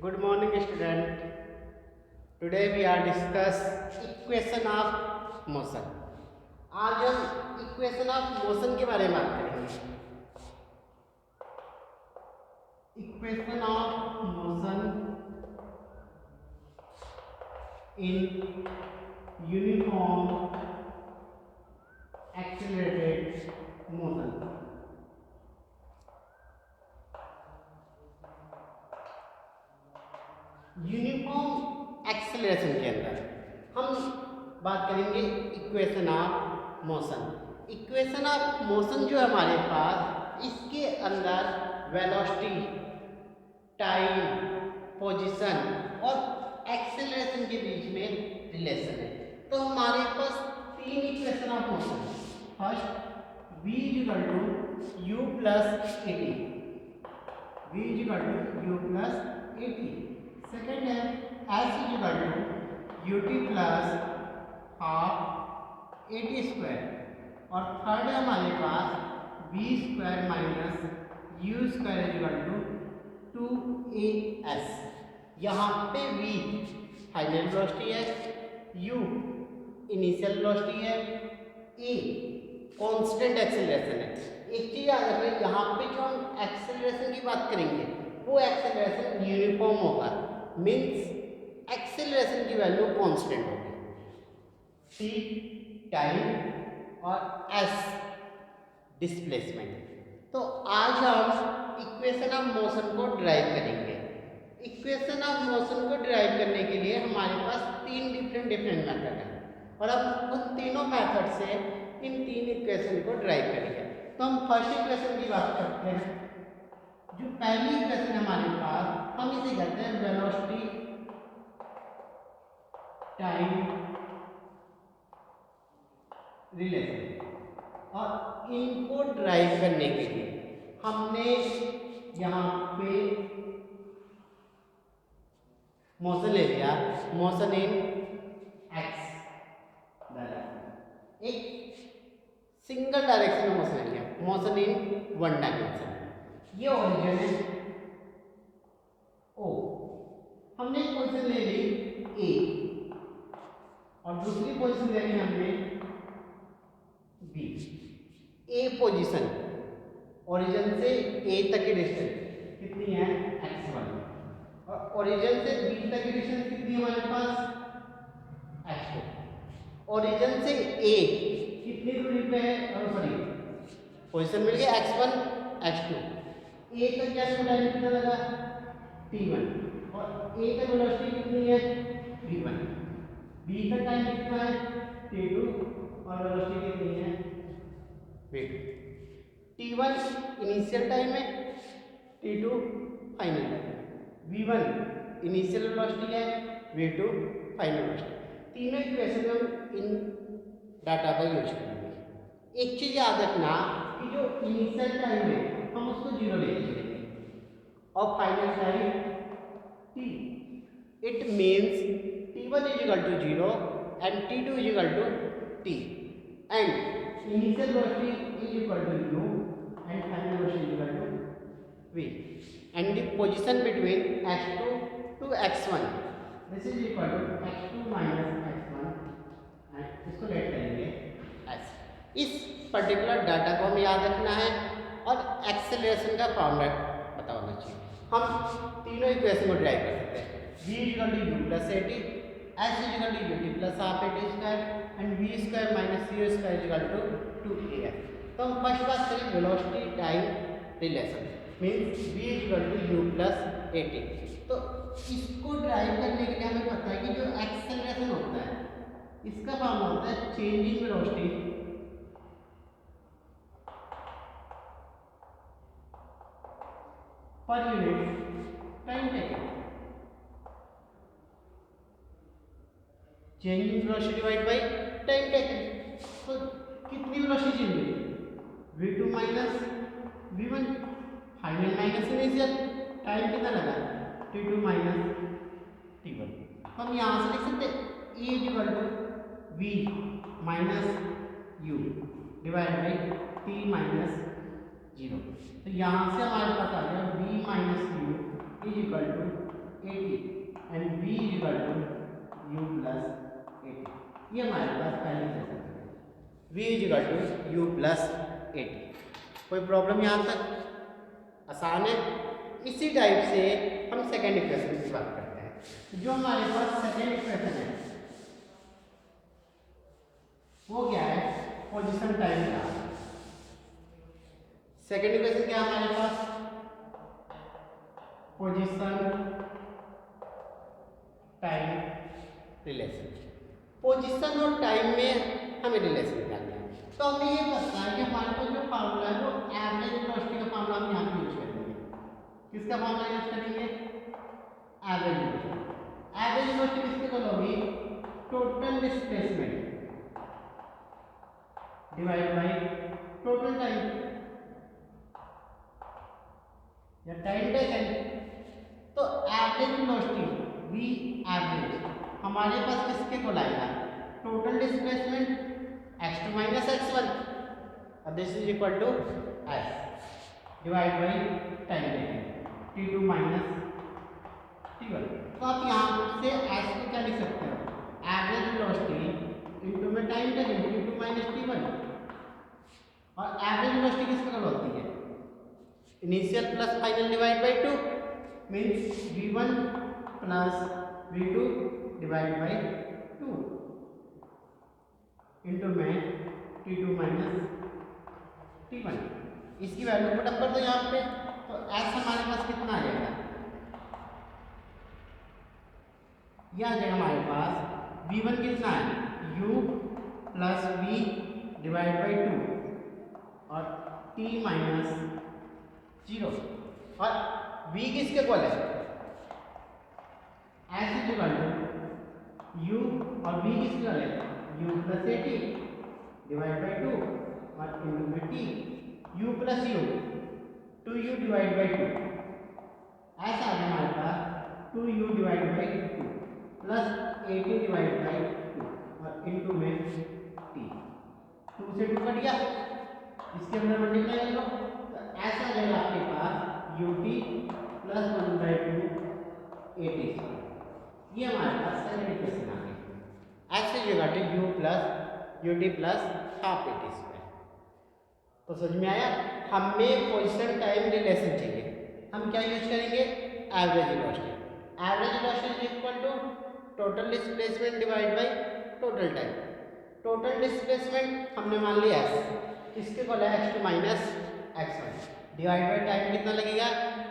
Good morning, student. Today we are discuss equation of motion. आज हम equation of motion के बारे में बात करेंगे. Equation of motion in uniform accelerated motion. Uniform acceleration के अंदर हम बात करेंगे equation of motion. Equation of motion जो है हमारे पास, इसके अंदर वेलोसिटी, टाइम, पोजीशन और एक्सेलरेशन के बीच में रिलेशन है. तो हमारे पास तीन इक्वेशन ऑफ मोशन है. First v equal to u plus A T, v equal to u plus A T. Second है s equal to you t plus half A T square. और थर्ड है हमारे पास v square minus you square equal to 2as. यहाँ पे v final velocity है, u initial velocity है, a constant acceleration है. एक चीज याद रखना, यहाँ पे जो हम एक्सेलरेशन की बात करेंगे वो एक्सेलरेशन यूनिफॉर्म होगा. मीन्स एक्सेलरेशन की वैल्यू कांस्टेंट होगी. t टाइम और s डिस्प्लेसमेंट. तो आज हम इक्वेशन ऑफ मोशन को ड्राइव करेंगे. इक्वेशन ऑफ मोशन को ड्राइव करने के लिए हमारे पास तीन डिफरेंट मेथड हैं और हम उन तीनों मेथड से इन तीन इक्वेशन को ड्राइव करेंगे. तो हम फर्स्ट इक्वेशन की बात करते हैं. जो पहली इक्वेशन है हमारे पास, हम इसे कहते हैं वेलोसिटी टाइम रिलेशन. और इनको ड्राइव करने के लिए हमने यहाँ पे मोशन ले लिया, मोशन इन एक्स डायरेक्शन. एक सिंगल डायरेक्शन में मोशन ले लिया, मोशन इन वन डायमेंशन. ये ओरिजिन है ओ. हमने एक पोजीशन ले ली ए और दूसरी पोजीशन ले ली हमने बी. ए पोजीशन ओरिजिन से ए तक की डिस्टेंस कितनी है, x1. और ओरिजिन से बी तक की डिस्टेंस कितनी है हमारे पास, x2. ओरिजिन से ए कितनी दूरी पे है, सॉरी पोजीशन मिल गया x1 x2. ए का क्या टाइम कितना लगा, t1. और ए का वेलोसिटी कितनी है, v1. बी का टाइम कितना है, t2. और वेलोसिटी कितनी है, v2. t1 इनिशियल टाइम है, t2 फाइनल टाइम है. v1 इनिशियल वेलोसिटी है, v2 फाइनल वेलोसिटी. तीनों इक्वेशन हम इन डाटा का यूज करेंगे. एक चीज याद रखना कि जो इनिशियल टाइम है हम उसको जीरो ले लेंगे और final time t. It means t1 is equal to 0 and t2 is equal to t and initial velocity is equal to u and final velocity is equal to v and the position between x2 to x1 this is equal to x2 minus x1 and इसको let करेंगे s. इस particular data को हमें याद रखना है और acceleration का फॉर्मूला पता होना चाहिए. हम तीनों इक्वेशन को ड्राइव कर सकते हैं. v equal to u plus A T, s equal to u T plus half A T square and v square minus u square equal to 2as. तो हम फर्स्ट बात करें velocity time relation, means v equal to u plus A T. तो इसको drive करने के लिए हमें पता है कि जो एक्सेलरेशन होता है इसका फॉर्मूला होता है change in velocity per unit time taken. Change in velocity divide by time taken. तो कितनी वेलोसिटी चेंज हुई, v2 minus v1 final minus initial. Time कितना लगा, t2 माइनस t1. हम यहाँ से लिख सकते हैं e equal to v minus u divide by t minus 0. तो यहाँ से हमारे पास आ गया v minus U is equal to 80 and v equal to u plus 80। ये हमारे पास पहली इक्वेशन है, v equal to u plus 80। कोई प्रॉब्लम यहाँ तक? आसान है। इसी टाइप से हम सेकेंड इक्वेशन की बात करते हैं। जो हमारे पास सेकेंड इक्वेशन है वो क्या है? पोजीशन टाइम का। सेकेंड इक्वेशन क्या है हमारे पास? Position time relation. पोजीशन और टाइम में हमें रिलेशन निकालना है। तो हमें ये पता है कि हमारे पास जो फार्मूला है वो एवरेज वेलोसिटी का फार्मूला हम यहाँ पे यूज करेंगे। किसका फार्मूला यूज करेंगे? Average velocity. एवरेज वेलोसिटी किसके इक्वल होगी? Total displacement divide by total time या टाइम टेकन। तो एवरेज वेलोसिटी v एवरेज हमारे पास किसके इक्वल आएगा? Total displacement x2 minus x1 और this is equal to s divide by time taken t2 minus t1। तो आप यहाँ से s को क्या लिख सकते हो? एवरेज वेलोसिटी इनटू में time taken t2 minus t1। और एवरेज वेलोसिटी किसके इक्वल होती है? Initial plus final divide by 2 means v1 plus v2 divide by 2 into में t2 माइनस t1। इसकी वैल्यू पुट अप कर दो यहाँ पे। तो s हमारे पास कितना आ जाएगा? यह आ जाएगा हमारे पास v1 कितना है? u plus v divide by 2 और t माइनस 0। और v किसके इक्वल है? s is equal to u और v किसके इक्वल है? u प्लस 80 डिवाइड बाई 2 और इंटू में t u plus u 2u divide by 2। ऐसा आ गया हमारे पास 2u divide by 2 plus 80 divide by 2 और इंटू में t। 2 से 2 कट गया, इसके अंदर मल्टीप्लाई कर लो। तो ऐसा आ जाएगा आपके पास ut प्लस 1/2 80। ये हमारे पास सेकंड इक्वेशन आ गई। ऐसे जगह पे u plus ut plus half 80 square. तो समझ में आया? हमें पोजीशन टाइम रिलेशन चाहिए। हम क्या यूज करेंगे? Average velocity. Average velocity is equal to total displacement divide by total time. Total displacement हमने मान लिया s, इसके इक्वल है x2 minus x1 divide by time कितना लगेगा?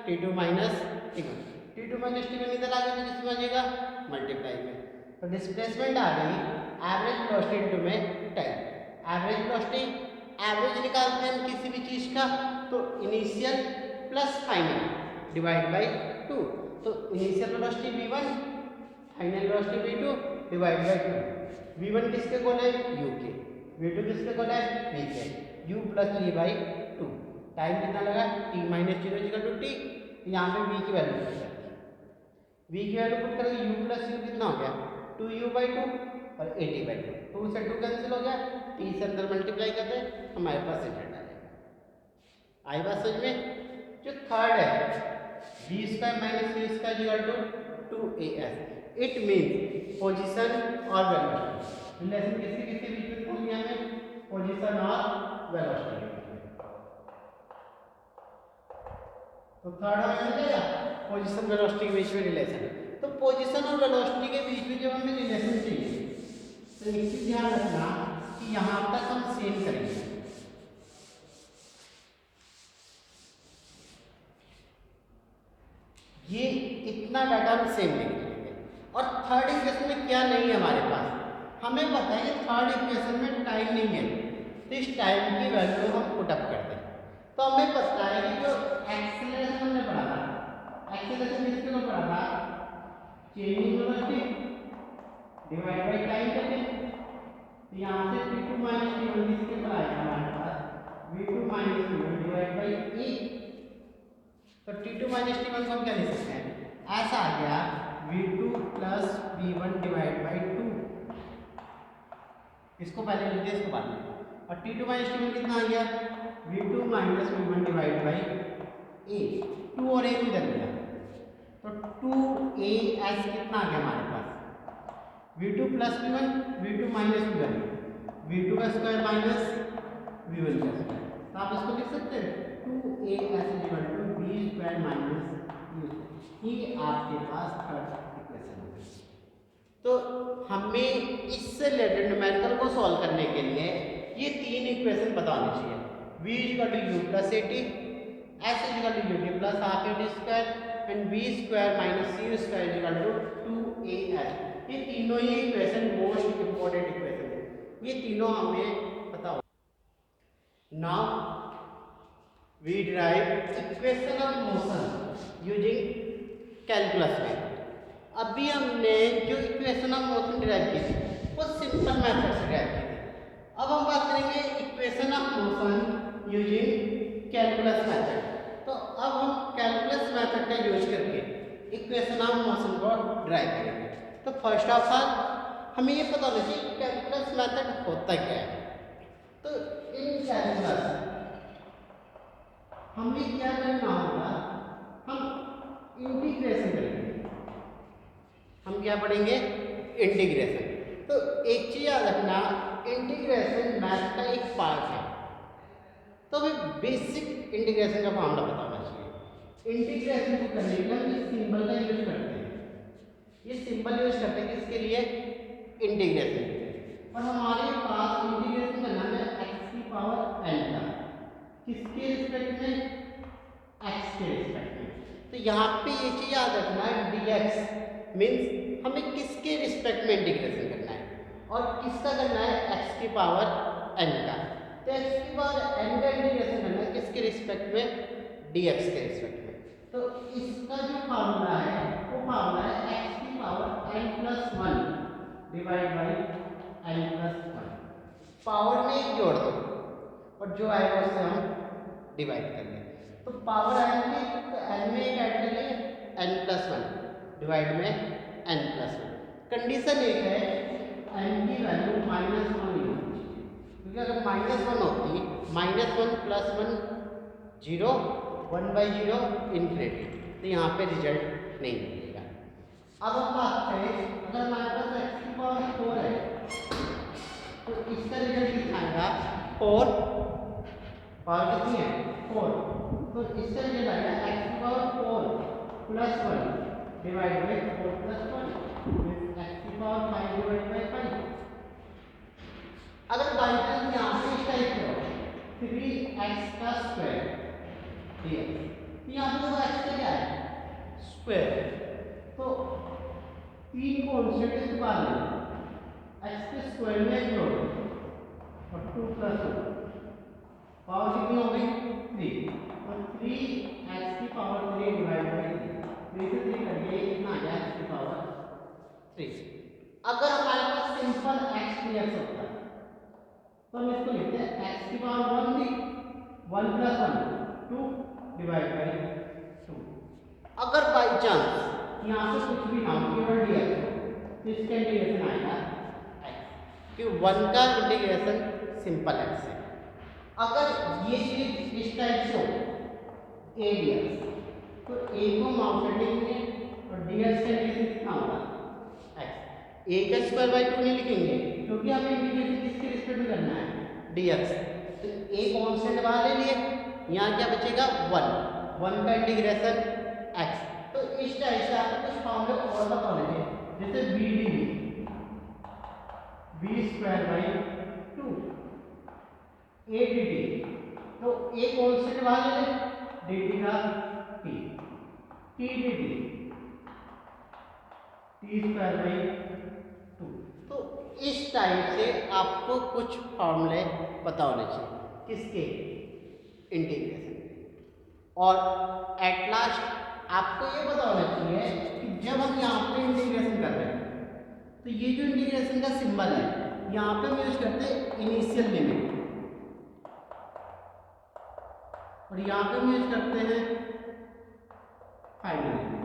t2 minus t1। t2 minus t1 इधर आ गया तो किसमें आ जाएगा? मल्टीप्लाई में। तो डिस्प्लेसमेंट आ गई एवरेज वेलोसिटी इनटू में टाइम। एवरेज वेलोसिटी एवरेज निकालते हैं हम किसी भी चीज का, तो initial plus final divide by 2। तो initial velocity v1 final velocity v2 divide by 2। v1 किसके इक्वल है? u के। v2 किसके इक्वल है? v के। u plus 3 by 2। टाइम कितना लगा? t minus 0 equal to t। यहाँ पे v की वैल्यू पुट कर दी। v की वैल्यू पुट करके u प्लस u कितना हो गया? 2u बाई 2 और 80 बाई 2। 2 से 2 कैंसिल हो गया, t से अंदर मल्टीप्लाई करते हैं हमारे पास सेंटर आ जाएगा। आई बात समझ में? जो थर्ड है b square minus c square equal to 2as। It means position और वेलोसिटी रिलेशन किसके किसके बीच में निकालनी है हमें? पोजीशन और वेलोसिटी के बीच में। तो थर्ड हमें मिल जाएगा पोजीशन वेलोसिटी के बीच में रिलेशन। तो पोजीशन और वेलोसिटी के बीच में जब हमें रिलेशन चाहिए तो एक चीज ध्यान रखना कि यहाँ तक हम सेम करेंगे। ये इतना डाटा हम सेम लिख लेंगे। और थर्ड इक्वेशन में क्या नहीं है हमारे पास? हमें पता है कि थर्ड इक्वेशन में टाइम नहीं है, तो इस टाइम की वैल्यू हम पुट अप कर दें। तो हमें पता है कि जो एक्सीलरेशन हमने पढ़ा था, एक्सीलरेशन किसके को पढ़ा था? Changing velocity divide by time taken. तो यहाँ से t2 माइनस t1 किसके पर आएगा हमारे पास? v2 minus t1 divide by e। तो t2 माइनस t1 को हम क्या लिख सकते हैं? ऐसा आ गया v2 plus v1 divide by 2। इसको पहले लिख दिया, इसको बाद में। और t2 माइनस t1 कितना आ गया? v2 minus v1 divide by a। 2 और a को इधर लिया तो 2as कितना आ गया हमारे पास, v2 plus v1, v2 minus v1, v2 का स्क्वायर माइनस v1 का स्क्वायर। तो आप इसको लिख सकते हैं 2as equal to v square minus u। ये आपके पास थर्ड इक्वेशन है। तो हमें इससे रिलेटेड न्यूमेरिकल को सॉल्व करने के लिए ये तीन इक्वेशन पता होनी चाहिए। v equal to u plus A T, s equal to u T plus half A T square and v square minus c square equal to 2as। ये तीनों ही इक्वेशन मोस्ट इंपॉर्टेंट इक्वेशन है, ये तीनों हमें पता हो। Now we derive equation of motion using calculus में। अभी हमने जो इक्वेशन ऑफ मोशन डिराइव की थी वो सिंपल मेथड से डिराइव की थी। अब हम बात करेंगे equation of motion using calculus method. तो अब हम कैलकुलस मेथड का यूज करके इक्वेशन ऑफ मोशन को डिराइव करेंगे। तो फर्स्ट ऑफ ऑल हमें ये पता होना चाहिए कैलकुलस मेथड होता क्या है। तो इन कैलकुलस हमें क्या करना होगा, हम इंटीग्रेशन करेंगे। हम क्या पढ़ेंगे, इंटीग्रेशन। तो एक चीज याद रखना, इंटीग्रेशन मैथ का एक पार्ट है। तो हमें बेसिक इंटीग्रेशन का फॉर्मूला पता होना चाहिए। इंटीग्रेशन को करने के लिए हम इस सिंबल का यूज करते हैं। ये सिंबल यूज करते हैं किसके लिए, इंटीग्रेशन। और हमारे पास इंटीग्रेशन का नाम है x की पावर n का, किसके रिस्पेक्ट में, x के रिस्पेक्ट में। तो यहाँ पे ये चीज याद रखना है dx मीन्स हमें किसके रिस्पेक्ट में इंटीग्रेशन करना है और किसका करना है, x की पावर n का। तो x की पावर n का इंटीग्रेशन करना है किसके रिस्पेक्ट में, dx के रिस्पेक्ट में। तो इसका जो फार्मूला है वो फार्मूला है x की power n plus 1 divide by n plus 1। Power में एक जोड़ दो और जो आएगा उससे हम डिवाइड कर लें। तो पावर आएंगे तो n में एक ऐड कर लेंगे n प्लस 1 डिवाइड में n प्लस 1। कंडीशन एक है n की वैल्यू -1 नहीं होनी चाहिए, क्योंकि अगर -1 होती, -1 प्लस 1 0, 1/0 इन्फिनिटी, तो यहाँ पे रिजल्ट नहीं मिलेगा। अब हम बात करें, अगर हमारे पास x की पावर 4 है तो इसका रिजल्ट दिखाएगा 4, पावर कितनी है 4, तो इसका रिजल्ट आएगा x की power 4 plus 1 divide by 4 plus 1 x की पावर 5 डिवाइड बाई 5। अगर बाई चांस यहाँ पे इस टाइप का 3x का स्क्वायर dx, यहाँ पे तो x का क्या है, स्क्वायर। तो तीन कॉन्स्टेंट इस बार में x के स्क्वायर में जोड़ और 2 प्लस 1 पावर कितनी हो गई 3, और 3x की पावर 3 डिवाइड बाई 3 से 3 कर दिया, कितना आ गया x की पावर 3। अगर हमारे पास सिंपल x dx होता है तो हम इसको लिखते हैं x की पावर 1 थी, 1 प्लस 1 2 डिवाइड बाई 2। अगर बाई चांस यहाँ पे कुछ भी ना हो, केवल dx हो, तो इसका इंटीग्रेशन आएगा x, क्योंकि 1 का इंटीग्रेशन सिंपल x है। अगर ये चीज इस टाइप से हो a dx, तो a को हम आउटसाइड लिखेंगे और dx का इंटीग्रेशन कितना होगा x। a का स्क्वायर बाई 2 नहीं लिखेंगे क्योंकि हमें इंटीग्रेशन किसके रिस्पेक्ट में करना है, dx। तो a कांस्टेंट बाहर ले लिए, यहाँ क्या बचेगा 1 का इंटीग्रेशन x। तो इस टाइप से आपको कुछ फॉर्मूले और पता होने चाहिए, जैसे b D b square by 2 a D T. तो a कांस्टेंट बाहर ले लें, dt का t, t D T square by 2। तो इस टाइप से आपको कुछ फॉर्मूले पता होने चाहिए किसके, इंटीग्रेशन। और एट लास्ट आपको ये पता होना चाहिए कि जब हम यहाँ पे इंटीग्रेशन कर रहे हैं तो ये जो इंटीग्रेशन का सिंबल है यहाँ पे हम यूज करते हैं इनिशियल लिमिट, और यहाँ पे हम यूज करते हैं फाइनल लिमिट।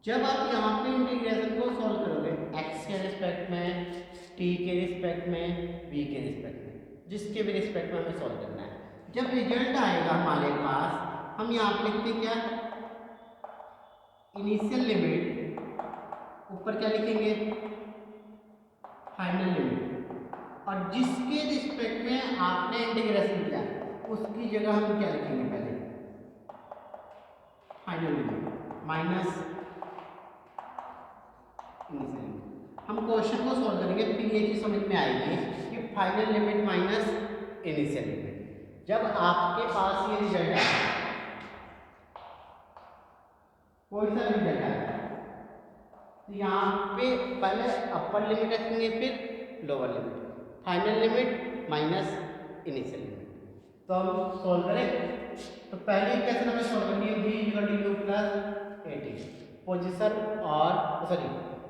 जब आप यहाँ पे इंटीग्रेशन को सॉल्व करोगे x के रिस्पेक्ट में, t के रिस्पेक्ट में, v के रिस्पेक्ट में, जिसके भी रिस्पेक्ट में हमें सॉल्व करना है, जब रिजल्ट आएगा हमारे पास हम यहाँ पे लिखते क्या, इनिशियल लिमिट, ऊपर क्या लिखेंगे, फाइनल लिमिट, और जिसके रिस्पेक्ट में आपने इंटीग्रेशन किया उसकी जगह हम क्या लिखेंगे, पहले final limit minus initial limit. हम क्वेश्चन को सॉल्व करेंगे फिर ये चीज समझ में आएगी कि final limit minus initial limit. जब आपके पास ये रिजल्ट आए, कोई सा रिजल्ट आए, तो यहाँ पे पहले अपर लिमिट रखेंगे फिर lower limit, final limit minus initial limit. तो हम सॉल्व करें, तो पहले इक्वेशन हमें सॉल्व करनी है v equal to u plus 80, position और सॉरी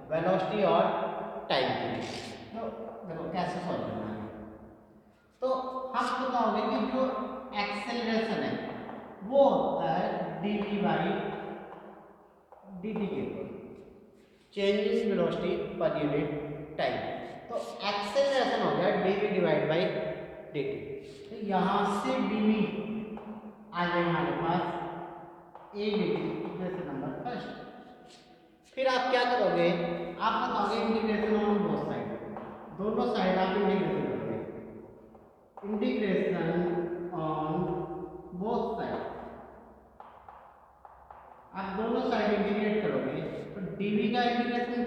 वेलोसिटी और टाइम के लिए। तो देखो कैसे सॉल्व करना है, तो हम बताओगे कि जो एक्सेलरेशन है वो होता है dv बाई dt के ऊपर, change in velocity per unit time. तो एक्सेलरेशन हो गया dv डिवाइड बाई dt। तो यहाँ से dv आ गया हमारे पास a dt, equation number first. फिर आप क्या करोगे, आप बताओगे इंटीग्रेशन ऑन बोथ साइड, दोनों साइड आप इंटीग्रेशन करोगे, इंटीग्रेशन ऑन बोथ साइड, आप दोनों साइड इंटीग्रेट करोगे तो dv का इंटीग्रेशन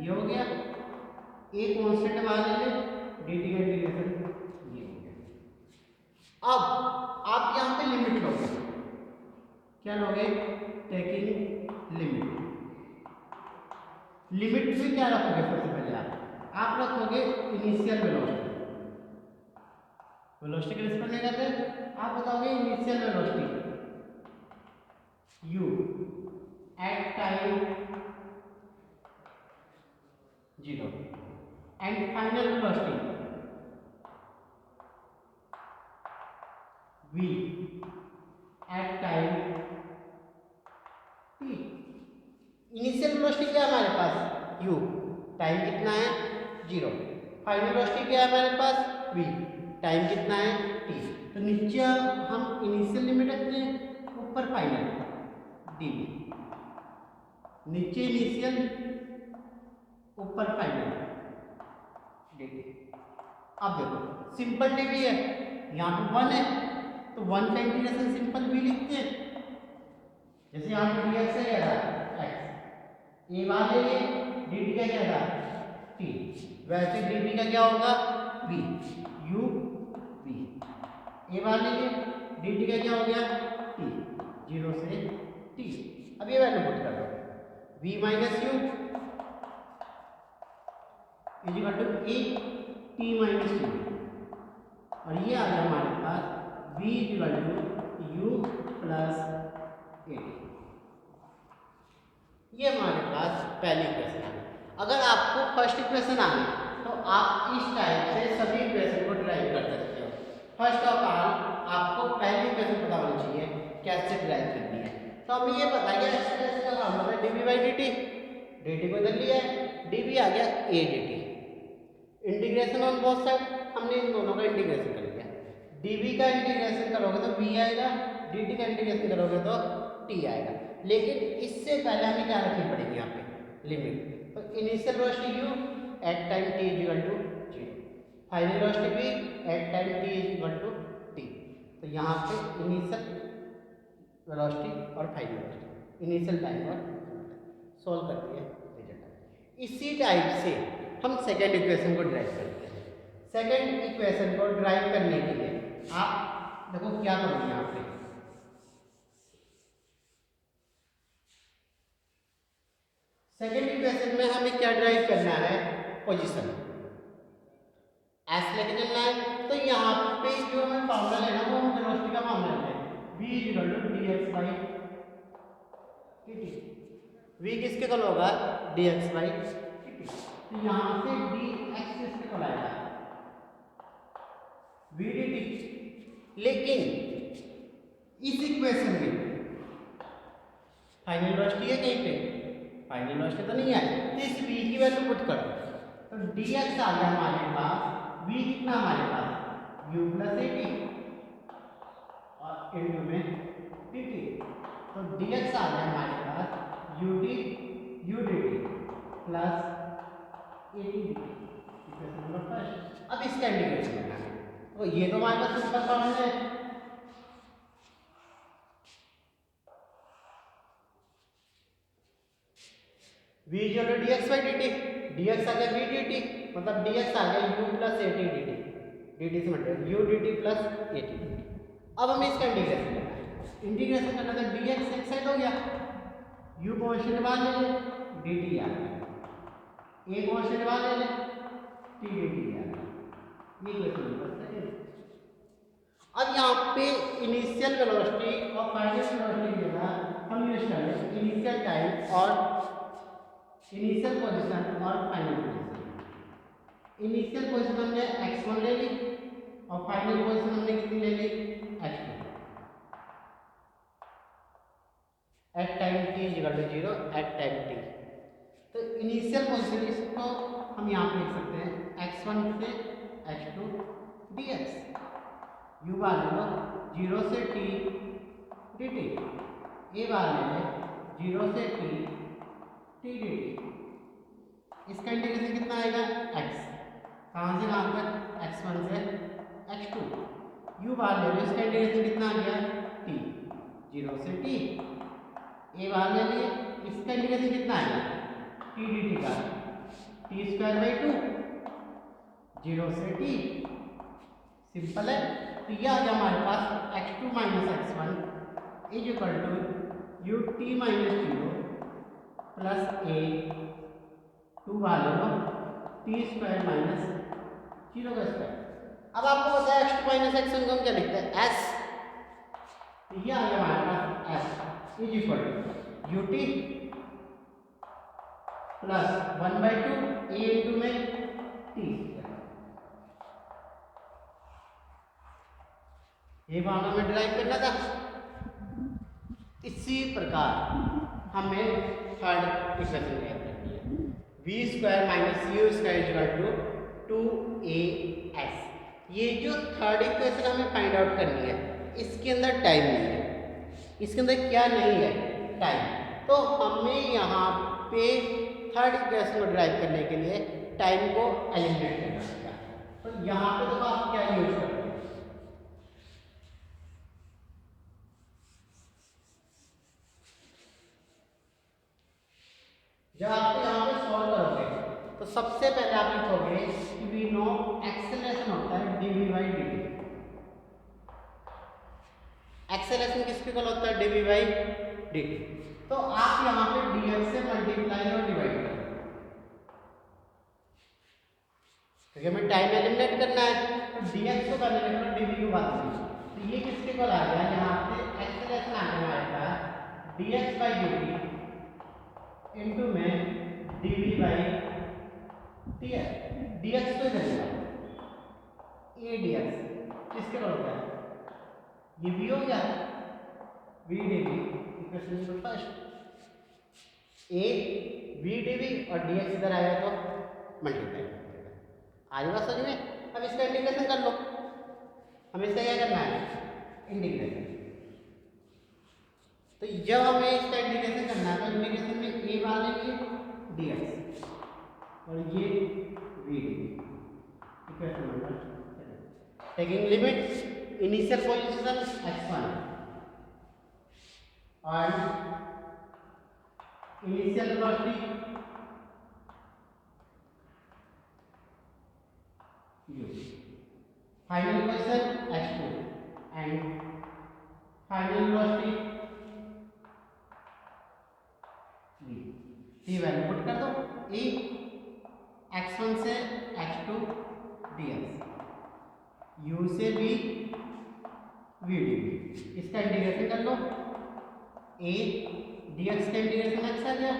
ये हो गया, a कांस्टेंट मान लेंगे, dt का इंटीग्रेशन ये हो गया। अब आप यहाँ पे लिमिट लोगे, क्या लोगे, टेकिंग लिमिट। लिमिट में क्या रखोगे, सबसे पहले आप रखोगे इनिशियल वेलोसिटी, वेलोसिटी के रिस्पेक्ट में करते, आप बताओगे initial velocity u at time 0 and final velocity v at time t। Initial velocity क्या है हमारे पास, u, टाइम कितना है 0, फाइनल वेलोसिटी क्या है हमारे पास v, टाइम कितना है t। तो नीचे हम इनिशियल लिमिट रखते हैं, ऊपर फाइनल dv, नीचे इनिशियल ऊपर फाइनल dt। अब देखो सिंपल dv है, यहाँ पे 1 है तो 1 का इंटीग्रेशन सिंपल v लिखते हैं, जैसे यहाँ पे dx है क्या था x, ए मान लेंगे, dt का क्या था t, वैसे dt का क्या होगा v, u v, ए मान लेंगे, dt का क्या हो गया t, 0 से t। अब ये वैल्यू पुट कर दो, v minus U is equal to a t minus u, और ये आ गया हमारे पास v is equal to u plus a t। ये हमारे पास पहली इक्वेशन आ गई। अगर आपको फर्स्ट इक्वेशन आनी तो आप इस टाइप से सभी इक्वेशन को डिराइव कर सकते हो। फर्स्ट ऑफ ऑल आपको पहली इक्वेशन पता होनी चाहिए कैसे डिराइव करनी है। तो हमें ये पता है एक्सेलरेशन का फॉर्मूला है dv बाई dt, dt को इधर लिया है, dv आ गया a dt, integration on both side, हमने इन दोनों का इंटीग्रेशन कर लिया, dv का इंटीग्रेशन करोगे तो v आएगा, dt का इंटीग्रेशन करोगे तो t आएगा। लेकिन इससे पहले हमें क्या रखनी पड़ेगी, यहाँ पे लिमिट। तो initial velocity u at time t is equal to 0, final velocity v at time t is equal to t। तो यहाँ पे इनिशियल वेलोसिटी और फाइनल वेलोसिटी, इनिशियल टाइम और सॉल्व करती है रिजल्ट। इसी टाइप से हम सेकेंड इक्वेशन को ड्राइव करते हैं। सेकेंड इक्वेशन को ड्राइव करने के लिए आप देखो क्या करोगे, यहाँ पे सेकेंड इक्वेशन में हमें क्या ड्राइव करना है, पोजीशन एस लेके चलना है। तो यहाँ पे जो हमें फॉर्मूला लेना वो हम वेलोसिटी का फॉर्मूला लेते हैं, v equal to dx by dt। v किसके इक्वल होगा, dx बाई dt। तो यहाँ से dx किसके इक्वल आएगा, v dt। लेकिन इस इक्वेशन में फाइनल वेलोसिटी है कहीं पे, फाइनल वेलोसिटी तो नहीं है, तो इस v की वैल्यू पुट कर दो, तो dx आ गया हमारे पास, v कितना हमारे पास u प्लस at और इनटू में dt। तो dx आ गया हमारे पास u t u d t plus ए t d t, equation number first. अब इसका इंटीग्रेशन करना है, तो ये तो हमारे पास सिंपल फॉर्मूला है, v equal to dx by dt, dx आ गया v dt, मतलब dx आ गया u प्लस ए टी डी टी, dt से मतलब u dt प्लस ए टी डी टी। अब हमें इसका इंटीग्रेशन करना है, इंटीग्रेशन करना था dx एक साइड हो गया, u कांस्टेंट मान ले ले, dt आ गया, a कांस्टेंट मान ले ले, t dt आ गया, ये क्वेश्चन नंबर सेकंड। अब यहाँ पे इनिशियल वेलोसिटी और फाइनल वेलोसिटी की जगह हम यूज कर लें इनिशियल टाइम और इनिशियल पोजीशन और फाइनल पोजीशन। इनिशियल पोजीशन हमने x1 ले ली और फाइनल पोजीशन हमने कितनी ले ली, x2। At time t equal to 0 at time t। तो इनिशियल पोजीशन इसको हम यहाँ पे लिख सकते हैं x1 से x2 dx, u बार ले लो 0 से t dt, a बार ले ले 0 से t टी डी टी। इसका इंटीग्रेशन कितना आएगा, x, कहाँ से कहाँ तक, x1 से x2, u बार ले लो, इसका इंटीग्रेशन कितना आ गया, t, 0 से t, a बार ले लिए, इसका इंटीग्रेशन कितना आएगा, टी डी टी का टी स्क्वायर बाई 2, 0 से t, सिंपल है। तो यह आ गया हमारे पास x2 minus x1 is equal to you t minus 0 plus a 2 बार ले लो टी स्क्वायर माइनस 0 का स्क्वायर। अब आपको पता है x2 माइनस x1 को हम क्या लिखते हैं, s, तो ये आ गया हमारे पास s is equal to you t plus 1/2 a into में टी, ये मामला में डिराइव करना था। इसी प्रकार हमें थर्ड इक्वेशन डिराइव करनी है, v square minus you square equal to 2as। ये जो थर्ड इक्वेशन हमें फाइंड आउट करनी है, इसके अंदर टाइम नहीं है, इसके अंदर क्या नहीं है, टाइम। तो हमें यहाँ पे थर्ड इक्वेशन को डिराइव करने के लिए टाइम को एलिमिनेट करना होगा। तो यहाँ पे तो आप क्या यूज करोगे, जब आप यहाँ पे सॉल्व करोगे तो सबसे पहले आप लिखोगे कि वी नो एक्सेलरेशन होता है dv बाई dt। एक्सेलरेशन किसके इक्वल होता है, dv बाई dt। तो आप यहाँ पे dx से मल्टीप्लाई और डिवाइड करो, क्योंकि हमें टाइम एलिमिनेट करना है। तो dx को पहले लिख लो, dv को बाद में। तो ये किसके इक्वल आ गया, यहाँ पे एक्सेलरेशन आ गया हमारे पास dx बाई dt इनटू में dv बाई dx, dx तो इधर होगा a dx, किसके बराबर होता है, ये v हो गया, v dv equation number first, a v dv और dx इधर आएगा तो मल्टीप्लाई कर देगा। आज बात समझ में। अब इसका इंटीग्रेशन कर लो, हमें इसका क्या करना है, इंटीग्रेशन। तो जब हमें इसका इंटीग्रेशन करना है तो इंटीग्रेशन में a बार लेंगे dx और ये v equation number 7। Taking limit initial position x1 और initial velocity u, final position x2 and final velocity ये वैल्यू पुट कर दो, a x1 से x2 dx, u से v v dv, इसका इंटीग्रेशन कर लो, a dx का इंटीग्रेशन x आ गया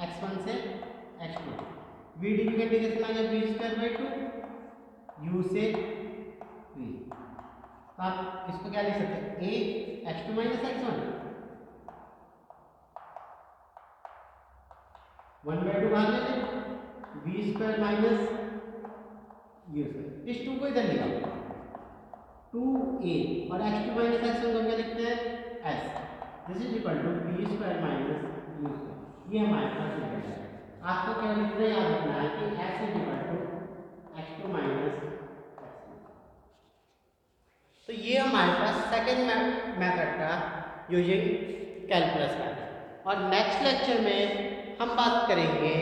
x1 से x2, v dv का इंटीग्रेशन आ गया v स्क्वायर बाई 2 u से v। तो आप इसको क्या लिख सकते हैं, a x2 माइनस x1 1/2 भाग ले लें v square minus u square, इस 2 को इधर ले आओ 2a और x2 माइनस x1 को क्या लिखते हैं s, this is equal to v square minus u square. ये हमारे पास निकल जाएगा। आपको केवल इतना याद रखना है कि x is equal to x2 minus x। तो ये हमारे पास सेकेंड मेथड था यूजिंग कैलकुलस मेथड। और नेक्स्ट लेक्चर में हम बात करेंगे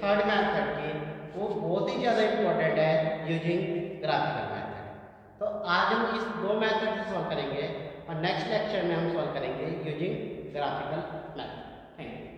थर्ड मेथड की, वो बहुत ही ज़्यादा इम्पोर्टेंट है, यूजिंग ग्राफिकल मेथड। तो आज हम इस दो मेथड से सॉल्व करेंगे और नेक्स्ट लेक्चर में हम सॉल्व करेंगे using graphical method. Thank you.